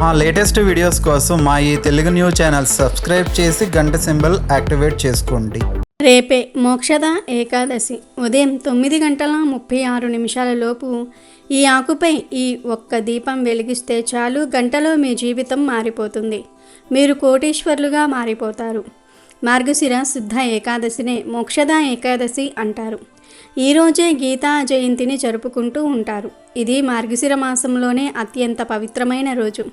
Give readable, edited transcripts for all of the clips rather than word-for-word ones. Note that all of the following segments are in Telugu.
మా లేటెస్ట్ వీడియోస్ కోసం మా ఈ తెలుగు న్యూస్ ఛానల్ సబ్స్క్రైబ్ చేసి గంట సింబల్ యాక్టివేట్ చేసుకోండి. రేపే మోక్షద ఏకాదశి ఉదయం 9:36 లోపు ఈ ఆకుపై ఈ ఒక్క దీపం వెలిగిస్తే చాలు, గంటలో మీ జీవితం మారిపోతుంది. మీరు కోటీశ్వరులుగా మారిపోతారు. మార్గశిర శుద్ధ ఏకాదశినే మోక్షద ఏకాదశి అంటారు. ఈరోజే గీతా జయంతిని జరుపుకుంటూ ఉంటారు. ఇది మార్గశిర మాసంలోనే అత్యంత పవిత్రమైన రోజు.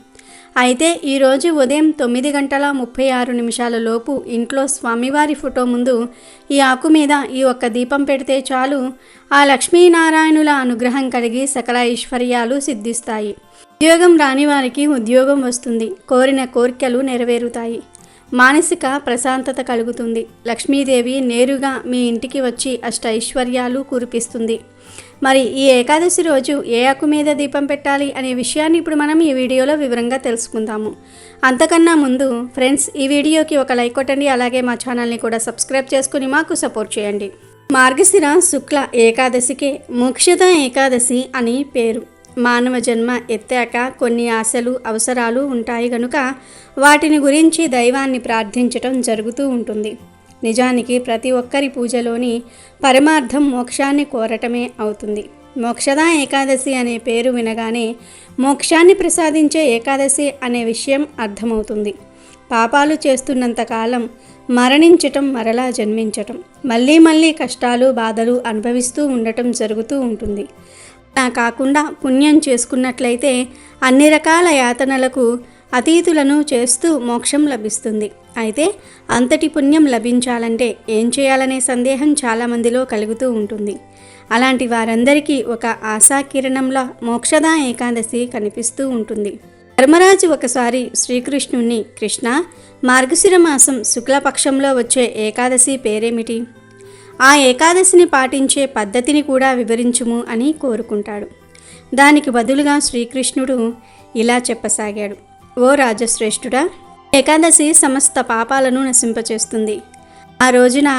అయితే ఈరోజు ఉదయం 9:36 లోపు ఇంట్లో స్వామివారి ఫోటో ముందు ఈ ఆకు మీద ఈ ఒక్క దీపం పెడితే చాలు, ఆ లక్ష్మీనారాయణుల అనుగ్రహం కలిగి సకల ఐశ్వర్యాలు సిద్ధిస్తాయి. ఉద్యోగం రాని వారికి ఉద్యోగం వస్తుంది. కోరిన కోరికలు నెరవేరుతాయి. మానసిక ప్రశాంతత కలుగుతుంది. లక్ష్మీదేవి నేరుగా మీ ఇంటికి వచ్చి అష్ట ఐశ్వర్యాలు కురిపిస్తుంది. మరి ఈ ఏకాదశి రోజు ఏ ఆకు మీద దీపం పెట్టాలి అనే విషయాన్ని ఇప్పుడు మనం ఈ వీడియోలో వివరంగా తెలుసుకుందాము. అంతకన్నా ముందు ఫ్రెండ్స్, ఈ వీడియోకి ఒక లైక్ కొట్టండి. అలాగే మా ఛానల్ని కూడా సబ్స్క్రైబ్ చేసుకుని మాకు సపోర్ట్ చేయండి. మార్గశిర శుక్ల ఏకాదశికి మోక్షద ఏకాదశి అని పేరు. మానవ జన్మ ఎత్తాక కొన్ని ఆశలు అవసరాలు ఉంటాయి గనుక వాటిని గురించి దైవాన్ని ప్రార్థించటం జరుగుతూ ఉంటుంది. నిజానికి ప్రతి ఒక్కరి పూజలోని పరమార్థం మోక్షాన్ని కోరటమే అవుతుంది. మోక్షద ఏకాదశి అనే పేరు వినగానే మోక్షాన్ని ప్రసాదించే ఏకాదశి అనే విషయం అర్థమవుతుంది. పాపాలు చేస్తున్నంతకాలం మరణించటం, మరలా జన్మించటం, మళ్ళీ మళ్ళీ కష్టాలు బాధలు అనుభవిస్తూ ఉండటం జరుగుతూ ఉంటుంది. కాకుండా పుణ్యం చేసుకున్నట్లయితే అన్ని రకాల యాతనలకు అతీతులను చేస్తూ మోక్షం లభిస్తుంది. అయితే అంతటి పుణ్యం లభించాలంటే ఏం చేయాలనే సందేహం చాలామందిలో కలుగుతూ ఉంటుంది. అలాంటి వారందరికీ ఒక ఆశాకిరణంలా మోక్షద ఏకాదశి కనిపిస్తూ ఉంటుంది. ధర్మరాజు ఒకసారి శ్రీకృష్ణుణ్ణి, కృష్ణ, మార్గశిర మాసం శుక్లపక్షంలో వచ్చే ఏకాదశి పేరేమిటి? ఆ ఏకాదశిని పాటించే పద్ధతిని కూడా వివరించుము అని కోరుకుంటాడు. దానికి బదులుగా శ్రీకృష్ణుడు ఇలా చెప్పసాగాడు. ఓ రాజశ్రేష్ఠుడా, ఏకాదశి సమస్త పాపాలను నశింపచేస్తుంది. ఆ రోజున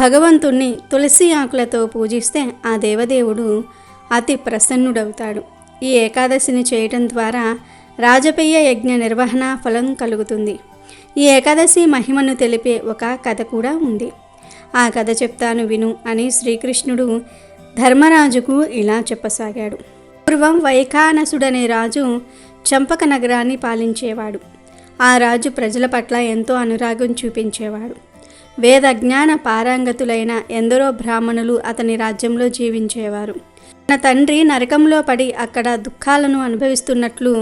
భగవంతుణ్ణి తులసి ఆకులతో పూజిస్తే ఆ దేవదేవుడు అతి ప్రసన్నుడవుతాడు. ఈ ఏకాదశిని చేయటం ద్వారా రాజపేయ యజ్ఞ నిర్వహణ ఫలం కలుగుతుంది. ఈ ఏకాదశి మహిమను తెలిపే ఒక కథ కూడా ఉంది. ఆ కథ చెప్తాను విను అని శ్రీకృష్ణుడు ధర్మరాజుకు ఇలా చెప్పసాగాడు. పూర్వం వైఖానసుడనే రాజు చంపక నగరాన్ని పాలించేవాడు. ఆ రాజు ప్రజల పట్ల ఎంతో అనురాగం చూపించేవాడు. వేదజ్ఞాన పారంగతులైన ఎందరో బ్రాహ్మణులు అతని రాజ్యంలో జీవించేవారు. తన తండ్రి నరకంలో పడి అక్కడ దుఃఖాలను అనుభవిస్తున్నట్లు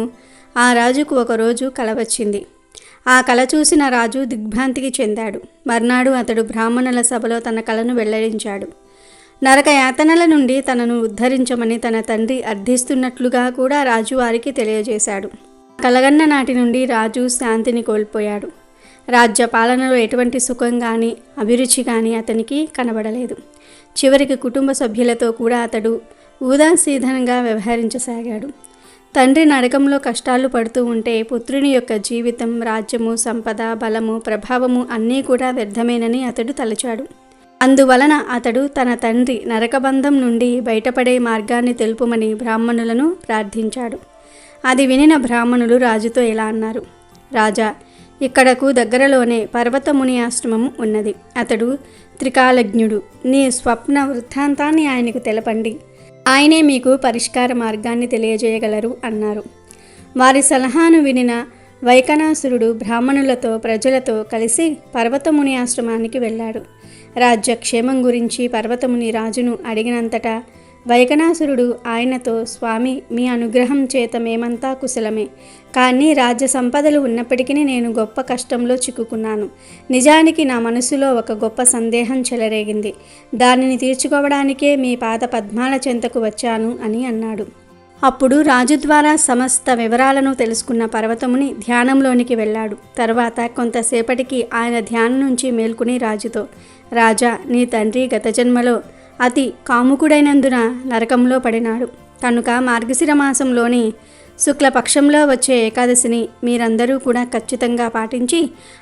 ఆ రాజుకు ఒకరోజు కల వచ్చింది. ఆ కల చూసిన రాజు దిగ్భ్రాంతికి చెందాడు. మర్నాడు అతడు బ్రాహ్మణుల సభలో తన కలను వెల్లడించాడు. నరక యాతనల నుండి తనను ఉద్ధరించమని తన తండ్రి అర్థిస్తున్నట్లుగా కూడా రాజు వారికి తెలియజేశాడు. కలగన్న నాటి నుండి రాజు శాంతిని కోల్పోయాడు. రాజ్య పాలనలో ఎటువంటి సుఖం కానీ అభిరుచి కానీ అతనికి కనబడలేదు. చివరికి కుటుంబ సభ్యులతో కూడా అతడు ఉదాసీనంగా వ్యవహరించసాగాడు. తండ్రి నరకంలో కష్టాలు పడుతూ ఉంటే పుత్రుని యొక్క జీవితం, రాజ్యము, సంపద, బలము, ప్రభావము అన్నీ కూడా వ్యర్థమేనని అతడు తలచాడు. అందువలన అతడు తన తండ్రి నరకబంధం నుండి బయటపడే మార్గాన్ని తెలుపమని బ్రాహ్మణులను ప్రార్థించాడు. అది వినిన బ్రాహ్మణులు రాజుతో ఇలా అన్నారు. రాజా, ఇక్కడకు దగ్గరలోనే పర్వతముని ఆశ్రమం ఉన్నది. అతడు త్రికాలజ్ఞుడు. నీ స్వప్న వృత్తాంతాన్ని ఆయనకు తెలపండి. ఆయనే మీకు పరిష్కార మార్గాన్ని తెలియజేయగలరు అన్నారు. వారి సలహాను వినిన వైఖానసురుడు బ్రాహ్మణులతో ప్రజలతో కలిసి పర్వతముని ఆశ్రమానికి వెళ్ళాడు. రాజ్యక్షేమం గురించి పర్వతముని రాజును అడిగినంతటా వైఖానసురుడు ఆయనతో, స్వామి, మీ అనుగ్రహం చేత మేమంతా కుశలమే. కానీ రాజ్య సంపదలు ఉన్నప్పటికీ నేను గొప్ప కష్టంలో చిక్కుకున్నాను. నిజానికి నా మనసులో ఒక గొప్ప సందేహం చెలరేగింది. దానిని తీర్చుకోవడానికే మీ పాద పద్మాల చెంతకు వచ్చాను అని అన్నాడు. అప్పుడు రాజు ద్వారా సమస్త వివరాలను తెలుసుకున్న పర్వతముని ధ్యానంలోనికి వెళ్ళాడు. తర్వాత కొంతసేపటికి ఆయన ధ్యానం నుంచి మేల్కొని రాజుతో, రాజా, నీ తండ్రి గత జన్మలో అతి కాముకుడైనందున నరకంలో పడినాడు. కనుక మార్గశిర మాసంలోని శుక్లపక్షంలో వచ్చే ఏకాదశిని మీరందరూ కూడా ఖచ్చితంగా పాటించి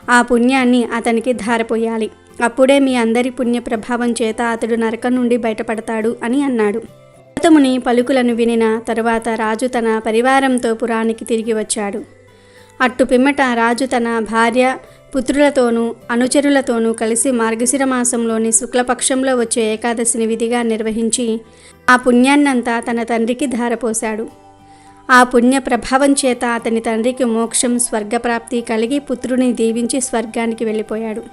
ఆ పుణ్యాన్ని అతనికి ధారపోయాలి. అప్పుడే మీ అందరి పుణ్య ప్రభావం చేత అతడు నరకం నుండి బయటపడతాడు అని అన్నాడు. గౌతముని పలుకులను వినిన తరువాత రాజు తన పరివారంతో పురానికి తిరిగి వచ్చాడు. అట్టు పిమ్మట రాజు తన భార్య పుత్రులతోనూ అనుచరులతోనూ కలిసి మార్గశిర మాసంలోని శుక్లపక్షంలో వచ్చే ఏకాదశిని విధిగా నిర్వహించి ఆ పుణ్యాన్నంతా తన తండ్రికి ధారపోశాడు. ఆ పుణ్య ప్రభావం చేత అతని తండ్రికి మోక్షం స్వర్గప్రాప్తి కలిగి పుత్రుని దీవించి స్వర్గానికి వెళ్ళిపోయాడు.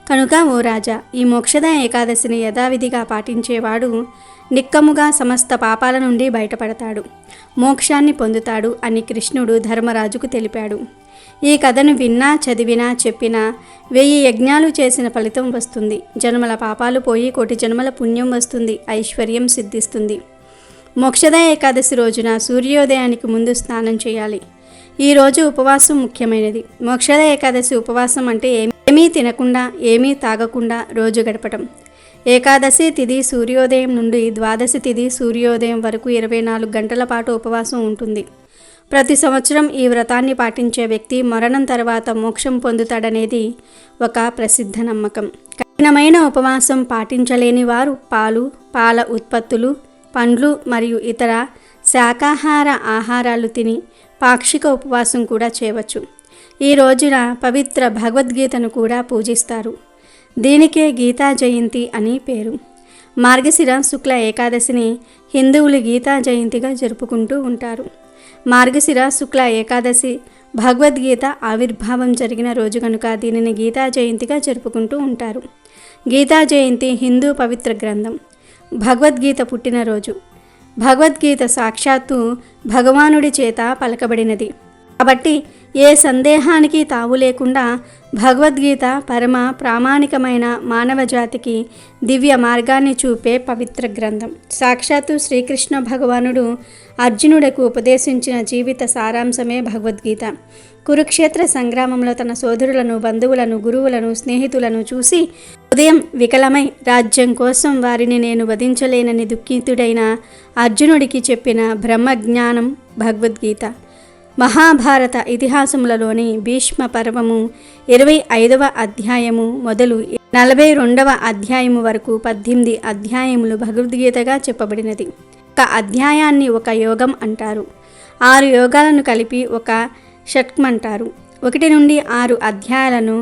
కనుక ఓ రాజా, ఈ మోక్షద ఏకాదశిని యథావిధిగా పాటించేవాడు నిక్కముగా సమస్త పాపాల నుండి బయటపడతాడు, మోక్షాన్ని పొందుతాడు అని కృష్ణుడు ధర్మరాజుకు తెలిపాడు. ఈ కథను విన్నా, చదివినా, చెప్పినా 1000 యజ్ఞాలు చేసిన ఫలితం వస్తుంది. జన్మల పాపాలు పోయి కోటి జన్మల పుణ్యం వస్తుంది, ఐశ్వర్యం సిద్ధిస్తుంది. మోక్షద ఏకాదశి రోజున సూర్యోదయానికి ముందు స్నానం చేయాలి. ఈరోజు ఉపవాసం ముఖ్యమైనది. మోక్షద ఏకాదశి ఉపవాసం అంటే ఏమీ తినకుండా, ఏమీ తాగకుండా రోజు గడపటం. ఏకాదశి తిథి సూర్యోదయం నుండి ద్వాదశి తిథి సూర్యోదయం వరకు 24 గంటల పాటు ఉపవాసం ఉంటుంది. ప్రతి సంవత్సరం ఈ వ్రతాన్ని పాటించే వ్యక్తి మరణం తర్వాత మోక్షం పొందుతాడనేది ఒక ప్రసిద్ధ నమ్మకం. కఠినమైన ఉపవాసం పాటించలేని వారు పాలు, పాల ఉత్పత్తులు, పండ్లు మరియు ఇతర శాకాహార ఆహారాలు తిని పాక్షిక ఉపవాసం కూడా చేయవచ్చు. ఈ రోజున పవిత్ర భగవద్గీతను కూడా పూజిస్తారు. దీనికే గీతా జయంతి అని పేరు. మార్గశిర శుక్ల ఏకాదశిని హిందువులు గీతా జయంతిగా జరుపుకుంటూ ఉంటారు. మార్గశిర శుక్ల ఏకాదశి భగవద్గీత ఆవిర్భావం జరిగిన రోజు కనుక దీనిని గీతా జయంతిగా జరుపుకుంటూ ఉంటారు. గీతా జయంతి హిందూ పవిత్ర గ్రంథం. భగవద్గీత పుట్టినరోజు. భగవద్గీత సాక్షాత్తు భగవానుడి చేత పలకబడినది కాబట్టి ఏ సందేహానికి తావు లేకుండా భగవద్గీత పరమ ప్రామాణికమైన మానవ జాతికి దివ్య మార్గాన్ని చూపే పవిత్ర గ్రంథం. సాక్షాత్తు శ్రీకృష్ణ భగవానుడు అర్జునుడికి ఉపదేశించిన జీవిత సారాంశమే భగవద్గీత. కురుక్షేత్ర సంగ్రామంలో తన సోదరులను, బంధువులను, గురువులను, స్నేహితులను చూసి ఉదయం వికలమై రాజ్యం కోసం వారిని నేను వధించలేనని దుఃఖితుడైన అర్జునుడికి చెప్పిన బ్రహ్మజ్ఞానం భగవద్గీత. మహాభారత ఇతిహాసములలోని భీష్మ పర్వము 25వ అధ్యాయము మొదలు 42వ అధ్యాయము వరకు 18 అధ్యాయములు భగవద్గీతగా చెప్పబడినది. ఒక అధ్యాయాన్ని ఒక యోగం అంటారు. 6 యోగాలను కలిపి ఒక షట్కమంటారు. 1 నుండి 6 అధ్యాయాలను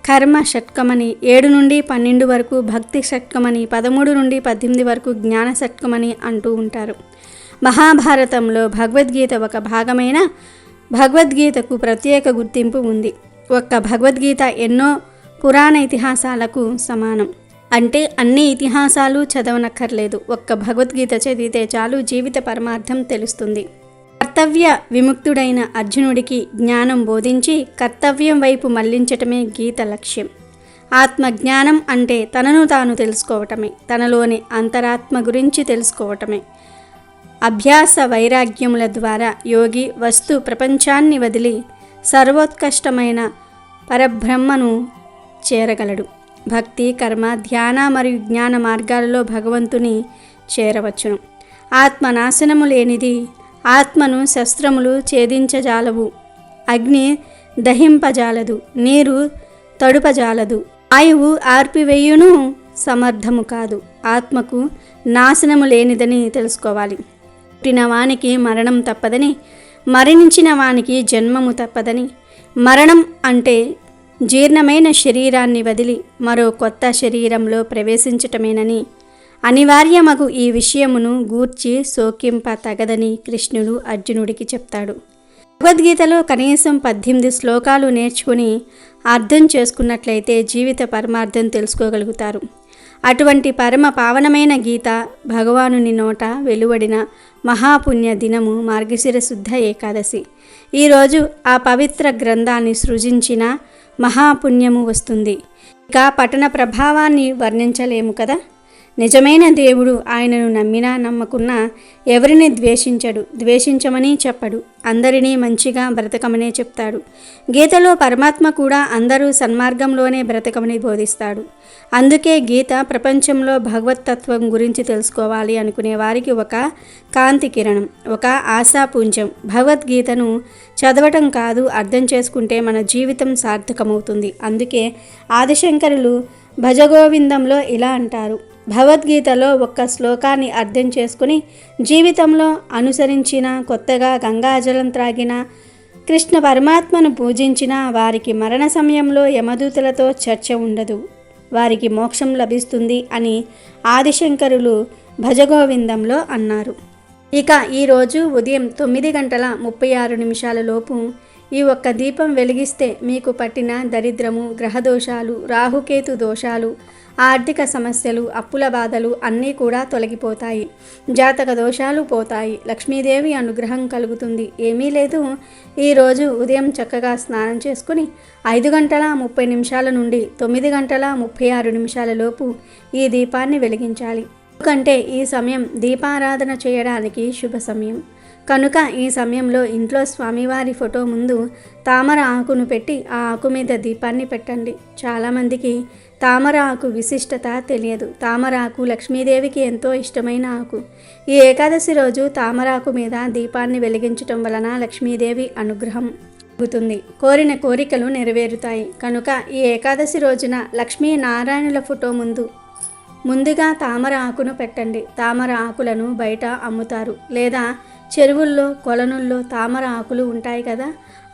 కర్మ షట్కమని, 7 నుండి 12 వరకు భక్తి షట్కమని, 13 నుండి 18 వరకు జ్ఞాన షట్కమని అంటూ ఉంటారు. మహాభారతంలో భగవద్గీత ఒక భాగమైన భగవద్గీతకు ప్రత్యేక గుర్తింపు ఉంది. ఒక్క భగవద్గీత ఎన్నో పురాణ ఇతిహాసాలకు సమానం. అంటే అన్ని ఇతిహాసాలు చదవనక్కర్లేదు, ఒక్క భగవద్గీత చదివితే చాలు జీవిత పరమార్థం తెలుస్తుంది. కర్తవ్య విముక్తుడైన అర్జునుడికి జ్ఞానం బోధించి కర్తవ్యం వైపు మళ్లించటమే గీత లక్ష్యం. ఆత్మజ్ఞానం అంటే తనను తాను తెలుసుకోవటమే, తనలోని అంతరాత్మ గురించి తెలుసుకోవటమే. అభ్యాస వైరాగ్యముల ద్వారా యోగి వస్తు ప్రపంచాన్ని వదిలి సర్వోత్కష్టమైన పరబ్రహ్మను చేరగలడు. భక్తి, కర్మ, ధ్యాన మరియు జ్ఞాన మార్గాలలో భగవంతుని చేరవచ్చును. ఆత్మ నాశనము లేనిది. ఆత్మను శస్త్రములు ఛేదించజాలవు, అగ్ని దహింపజాలదు, నీరు తడుపజాలదు, ఆయువు ఆర్పివేయును సమర్థము కాదు. ఆత్మకు నాశనము లేనిదని తెలుసుకోవాలి. పుట్టిన వానికి మరణం తప్పదని, మరణించిన వానికి జన్మము తప్పదని, మరణం అంటే జీర్ణమైన శరీరాన్ని వదిలి మరో కొత్త శరీరంలో ప్రవేశించటమేనని, అనివార్యమగు ఈ విషయమును గూర్చి శోకింప తగదని కృష్ణుడు అర్జునుడికి చెప్తాడు. భగవద్గీతలో కనీసం 18 శ్లోకాలు నేర్చుకుని అర్థం చేసుకున్నట్లయితే జీవిత పరమార్థం తెలుసుకోగలుగుతారు. అటువంటి పరమ పావనమైన గీత భగవానుని నోట వెలువడిన మహాపుణ్య దినము మార్గశిర శుద్ధ ఏకాదశి. ఈరోజు ఆ పవిత్ర గ్రంథాన్ని సృజించిన మహాపుణ్యము వస్తుంది. ఇక పఠన ప్రభావాన్ని వర్ణించలేము కదా. నిజమైన దేవుడు ఆయనను నమ్మినా నమ్మకున్నా ఎవరిని ద్వేషించడు, ద్వేషించమని చెప్పడు, అందరినీ మంచిగా బ్రతకమనే చెప్తాడు. గీతలో పరమాత్మ కూడా అందరూ సన్మార్గంలోనే బ్రతకమని బోధిస్తాడు. అందుకే గీత ప్రపంచంలో భగవతత్వం గురించి తెలుసుకోవాలి అనుకునే వారికి ఒక కాంతి కిరణం, ఒక ఆశాపుంజం. భగవద్గీతను చదవటం కాదు, అర్థం చేసుకుంటే మన జీవితం సార్థకమవుతుంది. అందుకే ఆదిశంకరులు భజగోవిందంలో ఇలా అంటారు: భగవద్గీతలో ఒక్క శ్లోకాన్ని అర్థం చేసుకుని జీవితంలో అనుసరించిన, కొత్తగా గంగాజలం త్రాగిన, కృష్ణ పరమాత్మను పూజించిన వారికి మరణ సమయంలో యమదూతలతో చర్చ ఉండదు, వారికి మోక్షం లభిస్తుంది అని ఆదిశంకరులు భజగోవిందంలో అన్నారు. ఇక ఈరోజు ఉదయం 9:36 లోపు ఈ ఒక్క దీపం వెలిగిస్తే మీకు పట్టిన దరిద్రము, గ్రహదోషాలు, రాహుకేతు దోషాలు, ఆర్థిక సమస్యలు, అప్పుల బాధలు అన్నీ కూడా తొలగిపోతాయి. జాతక దోషాలు పోతాయి. లక్ష్మీదేవి అనుగ్రహం కలుగుతుంది. ఏమీ లేదు, ఈరోజు ఉదయం చక్కగా స్నానం చేసుకుని 5:30 నుండి 9:36 లోపు ఈ దీపాన్ని వెలిగించాలి. ఎందుకంటే ఈ సమయం దీపారాధన చేయడానికి శుభ సమయం కనుక ఈ సమయంలో ఇంట్లో స్వామివారి ఫోటో ముందు తామర ఆకును పెట్టి ఆ ఆకు మీద దీపాన్ని పెట్టండి. చాలామందికి తామర ఆకు విశిష్టత తెలియదు. తామర ఆకు లక్ష్మీదేవికి ఎంతో ఇష్టమైన ఆకు. ఈ ఏకాదశి రోజు తామర ఆకు మీద దీపాన్ని వెలిగించటం వలన లక్ష్మీదేవి అనుగ్రహం కలుగుతుంది. కోరిన కోరికలు నెరవేరుతాయి. కనుక ఈ ఏకాదశి రోజున లక్ష్మీనారాయణుల ఫోటో ముందుగా తామర ఆకును పెట్టండి. తామర ఆకులను బయట అమ్ముతారు, లేదా చెరువుల్లో, కొలనుల్లో తామర ఆకులు ఉంటాయి కదా,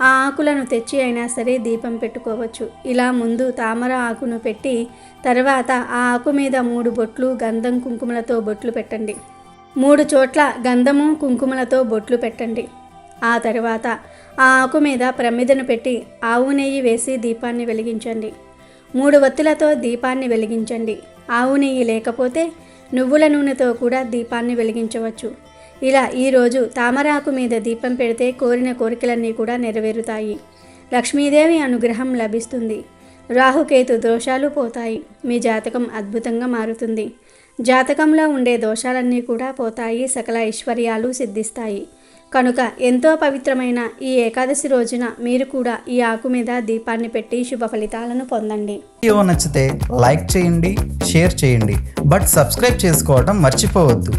ఆ ఆకులను తెచ్చి అయినా సరే దీపం పెట్టుకోవచ్చు. ఇలా ముందు తామర ఆకును పెట్టి తర్వాత ఆ ఆకు మీద 3 బొట్లు గంధం కుంకుమలతో బొట్లు పెట్టండి. 3 చోట్ల గంధము కుంకుమలతో బొట్లు పెట్టండి. ఆ తర్వాత ఆ ఆకు మీద ప్రమిదను పెట్టి ఆవు నెయ్యి వేసి దీపాన్ని వెలిగించండి. 3 వత్తులతో దీపాన్ని వెలిగించండి. ఆవు నెయ్యి లేకపోతే నువ్వుల నూనెతో కూడా దీపాన్ని వెలిగించవచ్చు. ఇలా ఈరోజు తామరాకు మీద దీపం పెడితే కోరిన కోరికలన్నీ కూడా నెరవేరుతాయి. లక్ష్మీదేవి అనుగ్రహం లభిస్తుంది. రాహుకేతు దోషాలు పోతాయి. మీ జాతకం అద్భుతంగా మారుతుంది. జాతకంలో ఉండే దోషాలన్నీ కూడా పోతాయి. సకల ఐశ్వర్యాలు సిద్ధిస్తాయి. కనుక ఎంతో పవిత్రమైన ఈ ఏకాదశి రోజున మీరు కూడా ఈ ఆకు మీద దీపాన్ని పెట్టి శుభ ఫలితాలను పొందండి. వీడియో నచ్చితే లైక్ చేయండి, షేర్ చేయండి, బట్ సబ్స్క్రైబ్ చేసుకోవడం మర్చిపోవద్దు.